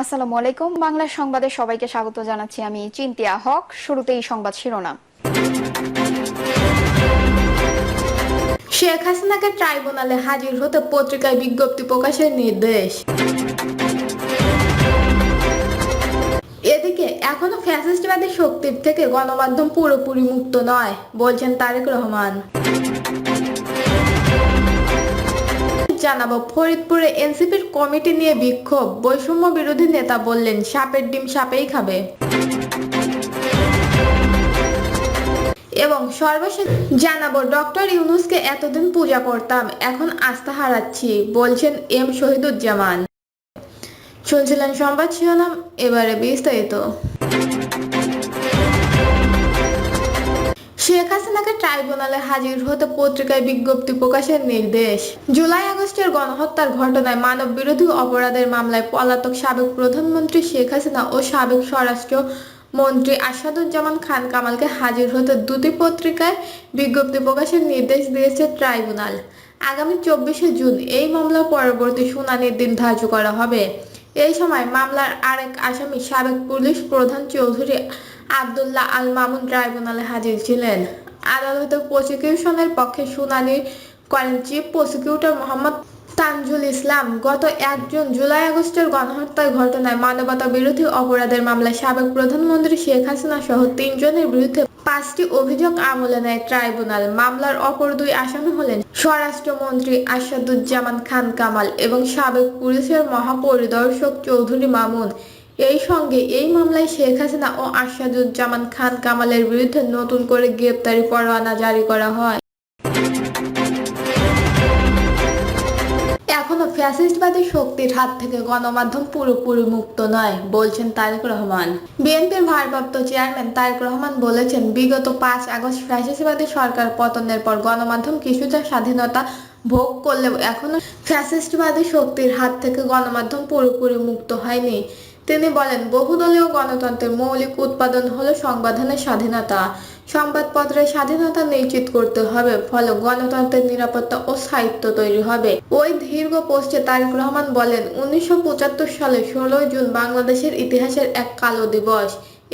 আসসালামু আলাইকুম। বাংলা সংবাদে সবাইকে স্বাগত জানাচ্ছি। আমি চিন্তিয়া হক। শুরুতেই সংবাদ শিরোনাম। শেখ হাসিনাকে ট্রাইব্যুনালে হাজির হতে পত্রিকায় বিজ্ঞপ্তি প্রকাশের নির্দেশ। এদিকে এখনো ফ্যাসিস্টবাদী শক্তির থেকে গণমাধ্যম পুরোপুরি মুক্ত নয়, বলছেন তারেক রহমান। জানাবো, ফরিদপুরে এনসিপির কমিটি নিয়ে বিক্ষোভ, বৈষম্য বিরোধী নেতা বললেন সাপের ডিম সাপেই খাবে। এবং সর্বশেষ জানাবো, ডক্টর ইউনূসকে এতদিন পূজা করতাম, এখন আস্থা হারাচ্ছি, বলছেন এম শহীদুজ্জামান। শুনছিলেন সংবাদ শিরোনাম, এবারে বিস্তারিত। শেখ হাসিনাকে ট্রাইব্যুনালে হাজির হতে পত্রিকায় বিজ্ঞপ্তি প্রকাশের নির্দেশ। জুলাই আগস্টের গণহত্যার ঘটনায় মানব বিরোধী অপরাধের মামলায় পলাতক সাবেক প্রধানমন্ত্রী শেখ হাসিনা ও সাবেক স্বরাষ্ট্র মন্ত্রী আসাদুজ্জামান খান কামালকে হাজির হতে দুটি পত্রিকায় বিজ্ঞপ্তি প্রকাশের নির্দেশ দিয়েছে ট্রাইব্যুনাল। আগামী 24শে জুন এই মামলার পরবর্তী শুনানির দিন ধার্য করা হবে। এই সময় মামলার আরেক আসামি সাবেক পুলিশ প্রধান চৌধুরী আব্দুল্লাহ আল মামুন ট্রাইব্যুনালে হাজির ছিলেন। আদালতে প্রসিকিউশনের পক্ষে শুনানি করেন চিফ প্রসিকিউটর মোহাম্মদ তানজুল ইসলাম। গত 1 জুন জুলাই আগস্টের গণহত্যার ঘটনায় মানবতা বিরোধী অপরাধের মামলায় সাবেক প্রধানমন্ত্রী শেখ হাসিনা সহ 3 জনের বিরুদ্ধে 5টি অভিযোগ আমলে নেয় ট্রাইব্যুনাল। মামলার অপর 2 আসামি হলেন স্বরাষ্ট্রমন্ত্রী আসাদুজ্জামান খান কামাল এবং সাবেক পুলিশের মহাপরিদর্শক চৌধুরী মামুন। এই সঙ্গে এই মামলায় শেখ হাসিনা ও আসাদুজ্জামান খান কামালের বিরুদ্ধে নতুন করে গ্রেপ্তারি পরোয়ানা জারি করা হয়। এখনো ফ্যাসিস্টবাদী শক্তির হাত থেকে গণমাধ্যম পুরোপুরি মুক্ত নয়, বলছেন তারেক রহমান। বিএনপির ভারপ্রাপ্ত চেয়ারম্যান তারেক রহমান বলেছেন, বিগত 5 আগস্ট ফ্যাসিস্টবাদী সরকার পতনের পর গণমাধ্যম কিছুটা স্বাধীনতা ভোগ করলেও এখনো ফ্যাসিস্টবাদী শক্তির হাত থেকে গণমাধ্যম পুরোপুরি মুক্ত হয়নি। তিনি বলেন, বহুদলীয় গণতন্ত্রের মৌলিক উৎপাদন হলো সংবাদনের স্বাধীনতা। সংবাদপত্রের স্বাধীনতা নিশ্চিত করতে হবে, ফলে গণতন্ত্রের নিরাপত্তা ও স্থায়িত্ব তৈরি হবে। ওই দীর্ঘ পোস্টে তারেক রহমান বলেন, 1975 সালে 16 জুন বাংলাদেশের ইতিহাসের এক কালো দিবস।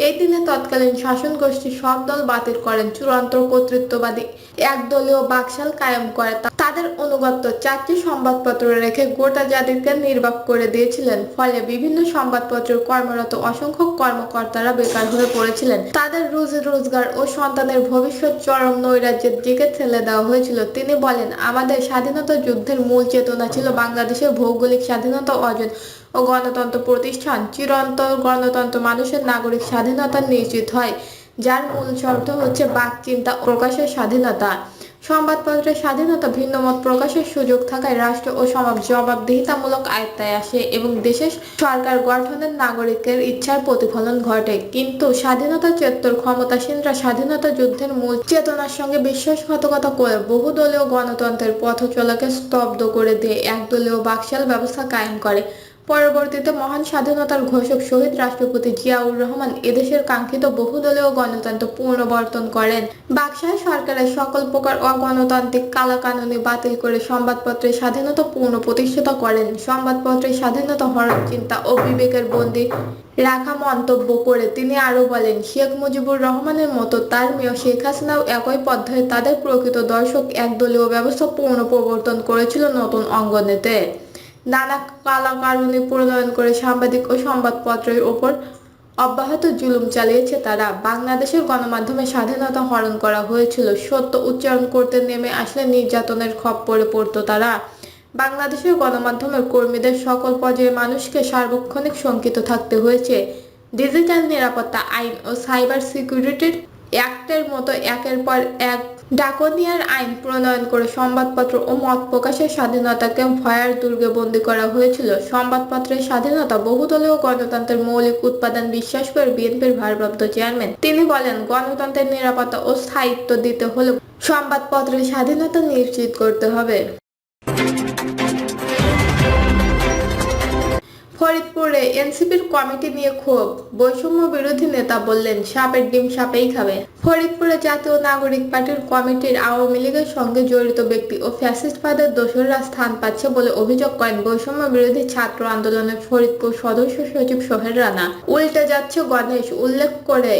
এই দিনে তৎকালীন শাসন গোষ্ঠী সব দল বাতিল করেন, চূড়ান্ত কর্তৃত্ববাদী একদলীয় বাকশাল কায়েম করে তাদের অনুগত 4টি সংবাদপত্র রেখে গোটা জাতিকে নির্বাক করে দিয়েছিলেন। ফলে বিভিন্ন সংবাদপত্রের কর্মরত অসংখ্য কর্মকর্তারা বেকার হয়ে পড়েছিলেন। তাদের রুজি রোজগার ও সন্তানের ভবিষ্যৎ চরম নৈরাজ্যের দিকে ঠেলে দেওয়া হয়েছিল। তিনি বলেন, আমাদের স্বাধীনতা যুদ্ধের মূল চেতনা ছিল বাংলাদেশের ভৌগোলিক স্বাধীনতা অর্জন ও গণতন্ত্র প্রতিষ্ঠান। চিরন্তর গণতন্ত্র মানুষের নাগরিক স্বাধীনতা নিশ্চিত হয়, যার মূল শর্ত হচ্ছে বাক চিন্তা ও প্রকাশের স্বাধীনতা। সংবাদপত্রের স্বাধীনতা, ভিন্নমত প্রকাশের সুযোগ থাকায় রাষ্ট্র ও সমাজ জবাবদিহিতামূলক আয়ত্তায় আসে এবং দেশের সরকার গঠনের নাগরিকের ইচ্ছার প্রতিফলন ঘটে। কিন্তু স্বাধীনতা চেত্তর ক্ষমতাসীনরা স্বাধীনতা যুদ্ধের মূল চেতনার সঙ্গে বিশ্বাসঘাতকতা করে বহুদলীয় গণতন্ত্রের পথ চলাকে স্তব্ধ করে দিয়ে একদলীয় বাকশাল ব্যবস্থা কায়েম করে। পরবর্তীতে মহান স্বাধীনতার ঘোষক শহীদ রাষ্ট্রপতি জিয়াউর রহমান এদেশের কাঙ্ক্ষিত বহুদলীয় গণতন্ত্র পুনর্বর্তন করেন। বাকশাল সরকারের সকল প্রকার অগণতান্ত্রিক কালাকানুনি বাতিল করে সংবাদপত্রের স্বাধীনতা পুনঃপ্রতিষ্ঠিত করেন। সংবাদপত্রের স্বাধীনতা হরণ চিন্তা ও বিবেকের বন্দী রাখা মন্তব্য করে তিনি আরো বলেন, শেখ মুজিবুর রহমানের মতো তার মেয়ে শেখ হাসিনাও একই পথ ধরে তাদের প্রকৃত দর্শক একদলীয় ব্যবস্থা পুনঃপ্রবর্তন করেছিল নতুন অঙ্গনেতে। নানা কালাকানুনি প্রণয়ন করে সাংবাদিক ও সংবাদপত্রের ওপর অব্যাহত জুলুম চালিয়েছে তারা। বাংলাদেশের গণমাধ্যমের স্বাধীনতা হরণ করা হয়েছিল। সত্য উচ্চারণ করতে নেমে আসলে নির্যাতনের খপ্পরে পড়তো তারা। বাংলাদেশের গণমাধ্যমের কর্মীদের সকল পর্যায়ের মানুষকে সার্বক্ষণিক শঙ্কিত থাকতে হয়েছে। ডিজিটাল নিরাপত্তা আইন ও সাইবার সিকিউরিটি অ্যাক্টের মতো একের পর এক ডাকনিয়ার আইন প্রণয়ন করে সংবাদপত্র ও মত প্রকাশের স্বাধীনতাকে ভয়ার দুর্গে বন্দী করা হয়েছিল। সংবাদপত্রের স্বাধীনতা, বহুদলীয় গণতন্ত্রের মৌলিক উৎপাদন বিশ্বাস করে বিএনপির ভারপ্রাপ্ত চেয়ারম্যান। তিনি বলেন, গণতন্ত্রের নিরাপত্তা ও স্থায়িত্ব দিতে হলে সংবাদপত্রের স্বাধীনতা নিশ্চিত করতে হবে। ফরিদপুরে এনসিপির কমিটি নিয়ে ক্ষোভ, বৈষম্য বিরোধী নেতা বললেন সাপের ডিম সাপেই খাবে। ফরিদপুরে জাতীয় নাগরিক পার্টির কমিটির আওয়ামী লীগের সঙ্গে জড়িত ব্যক্তি ও ফ্যাসিস্টবাদের দোসররা স্থান পাচ্ছে বলে অভিযোগ করেন বৈষম্য বিরোধী ছাত্র আন্দোলনের ফরিদপুর সদস্য সচিব সোহেল রানা। উল্টে যাচ্ছে গণেশ উল্লেখ করে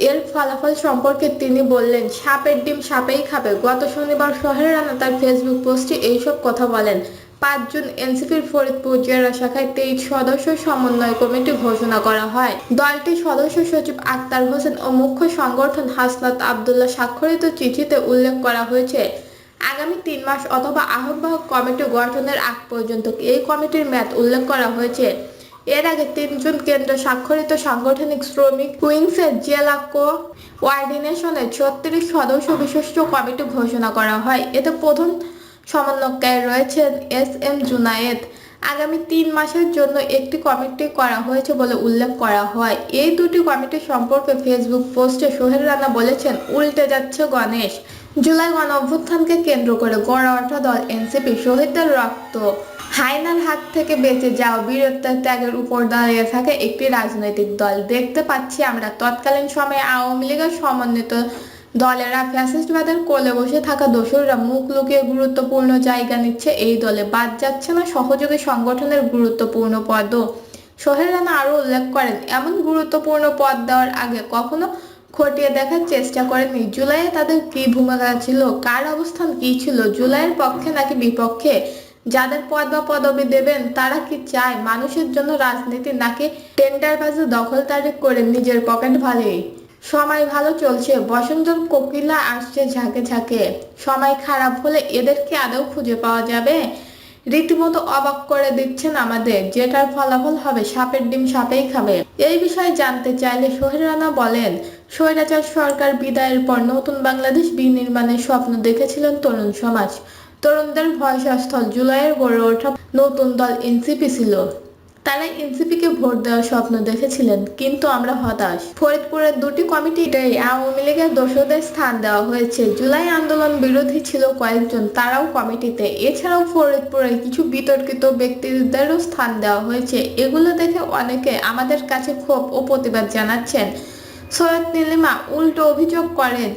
এর ফলাফল সম্পর্কে তিনি বললেন সাপের ডিম সাপেই খাবে। গত শনিবার সোহেল রানা তার ফেসবুক পোস্টে এইসব কথা বলেন। 5 জুন এনসিপির ফরিদপুর জেলা শাখায় 23 সদস্য সমন্বয় কমিটি ঘোষণা করা হয়। দলটির সদস্য সচিব আক্তার হোসেন ও মুখ্য সংগঠন হাসনাত আব্দুল্লাহ স্বাক্ষরিত চিঠিতে উল্লেখ করা হয়েছে আগামী 3 মাস অথবা আহ্বায়ক কমিটি গঠনের আগ পর্যন্ত এই কমিটির মেয়াদ উল্লেখ করা হয়েছে। এর আগে 3 জুন কেন্দ্র স্বাক্ষরিত সাংগঠনিক শ্রমিক উইংসের জেলা কোঅর্ডিনেশনে 36 সদস্য বিশিষ্ট কমিটি ঘোষণা করা হয়। এতে প্রধান সমন্বয়কারী রয়েছেন এস জুনায়েদ। আগামী 3 মাসের জন্য একটি কমিটি করা হয়েছে বলে উল্লেখ করা হয়। এই দুটি কমিটি সম্পর্কে ফেসবুক পোস্টে সোহেল রানা বলেছেন উল্টে যাচ্ছে গণেশ। জুলাই গণ অভ্যুত্থানকে কেন্দ্র করে গড়ে ওঠা দল এনসিপি শহীদদের রক্ত হায়নার হাত থেকে বেঁচে যাওয়া বীরত্বের ত্যাগের উপর দাঁড়িয়ে থাকে একটি রাজনৈতিক দল। দেখতে পাচ্ছি আমরা তৎকালীন সময়ে আওয়ামী লীগের সমন্বিত দলেরা ফ্যাসিস্টবাদের কোলে বসে থাকা দোসররা মুখ লুকিয়ে গুরুত্বপূর্ণ জায়গা নিচ্ছে এই দলে। বাদ যাচ্ছে না সহযোগী সংগঠনের গুরুত্বপূর্ণ পদও। সোহেল রানা আরো উল্লেখ করেন এমন গুরুত্বপূর্ণ পদ দেওয়ার আগে কখনো খতিয়ে দেখার চেষ্টা করেনি জুলাইয়ে তাদের কি ভূমিকা ছিল, কার অবস্থান কি ছিল, জুলাইয়ের পক্ষে নাকি বিপক্ষে। যাদের পদ বা পদবি দেবেন তারা কি চায় মানুষের জন্য রাজনীতি নাকি টেন্ডারবাজি দখলদারি করে নিজের পকেট ভালেই। সময় ভালো চলছে, বসন্তের কোকিলা আসছে ঝাঁকে ঝাঁকে। সময় খারাপ হলে এদের কি আদৌ খুঁজে পাওয়া যাবে? রীতিমতো অবাক করে দিচ্ছেন আমাদের, যেটার ফলাফল হবে সাপের ডিম সাপেই খাবে। এই বিষয়ে জানতে চাইলে সোহেল রানা বলেন স্বৈরাচার সরকার বিদায়ের পর নতুন বাংলাদেশ বিনির্মাণের স্বপ্ন দেখেছিলেন তরুণ সমাজ। তরুণদের ভরসাস্থল জুলাইয়ের গড়ে ওঠা নতুন দল এনসিপি ছিল। তারা এনসিপিকে ভোট দেওয়ার স্বপ্ন দেখেছিলেন, কিন্তু আমরা হতাশ। ফরিদপুরের দুটি কমিটিতেই আওয়ামী লীগের দোসরদের স্থান দেওয়া হয়েছে। জুলাই আন্দোলন বিরোধী ছিল কয়েকজন, তারাও কমিটিতে। এছাড়াও ফরিদপুরে কিছু বিতর্কিত ব্যক্তিদেরও স্থান দেওয়া হয়েছে। এগুলো দেখে অনেকে আমাদের কাছে ক্ষোভ ও প্রতিবাদ জানাচ্ছেন। সৈয়দ নীলিমা উল্টো অভিযোগ করেন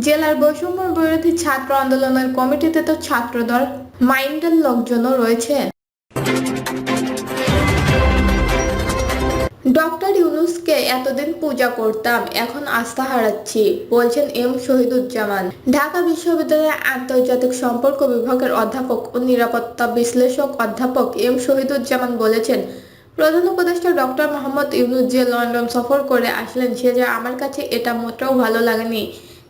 জেলার বৈষম্য বিরোধী ছাত্র আন্দোলনের কমিটিতে তো ছাত্রদল মাইন্ডের লোকজনও রয়েছে। ডক্টর ইউনূসকে এতদিন পূজা করতাম, এখন আস্থা হারাচ্ছি, বলছেন এম শহীদুজ্জামান। ঢাকা বিশ্ববিদ্যালয়ের আন্তর্জাতিক সম্পর্ক বিভাগের অধ্যাপক ও নিরাপত্তা বিশ্লেষক অধ্যাপক এম শহীদুজ্জামান বলেছেন প্রধান উপদেষ্টা ডক্টর মোহাম্মদ ইউনূস যে লন্ডন সফর করে আসলেন সে যে আমার কাছে এটা মোটেও ভালো লাগেনি।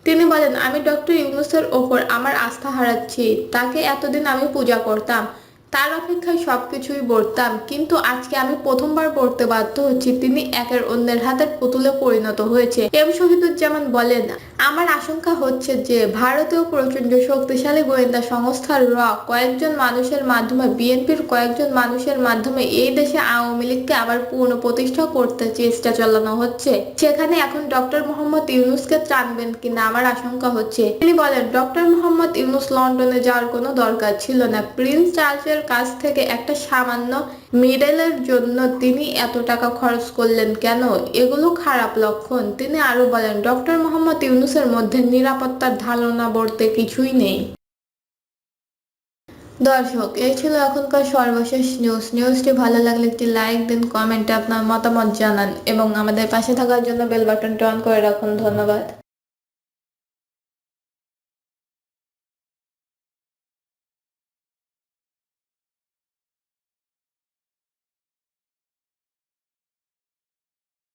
তিনি বলেন আমি ডক্টর ইউনূসের ওপর আমার আস্থা হারাচ্ছি। তাকে এতদিন আমি পূজা করতাম, তার অপেক্ষায় সবকিছুই বলতাম, কিন্তু আজকে আমি প্রথমবার পড়তে বাধ্য হচ্ছি তিনি একের অন্যের হাতের পুতুলে পরিণত হয়েছে। এম শহীদুজ্জামান বলেন আমার আশঙ্কা হচ্ছে যে ভারতীয় প্রচন্ড শক্তিশালী গোয়েন্দা সংস্থার কয়েকজন মানুষের মাধ্যমে বিএনপির কয়েকজন মানুষের মাধ্যমে এই দেশে আওয়ামী লীগকে আবার পুনঃপ্রতিষ্ঠা করতে চেষ্টা চালানো হচ্ছে। সেখানে এখন ডক্টর মোহাম্মদ ইউনূসকে টানবেন কিনা আমার আশঙ্কা হচ্ছে। তিনি বলেন ডক্টর মোহাম্মদ ইউনূস লন্ডনে যাওয়ার কোনো দরকার ছিল না। প্রিন্স চার্লসের কাছ থেকে একটা সামান্য মেডেলের জন্য তিনি এত টাকা খরচ করলেন কেন? এগুলো খারাপ লক্ষণ। তিনি আরো বলেন ডক্টর মোহাম্মদ ইউনূসের মধ্যে নিরাপত্তার ধারণা বলতে কিছুই নেই। দর্শক, এই ছিল এখনকার সর্বশেষ নিউজটি ভালো লাগলে একটি লাইক দিন, কমেন্টে আপনার মতামত জানান এবং আমাদের পাশে থাকার জন্য বেল বাটনটি অন করে রাখুন। ধন্যবাদ।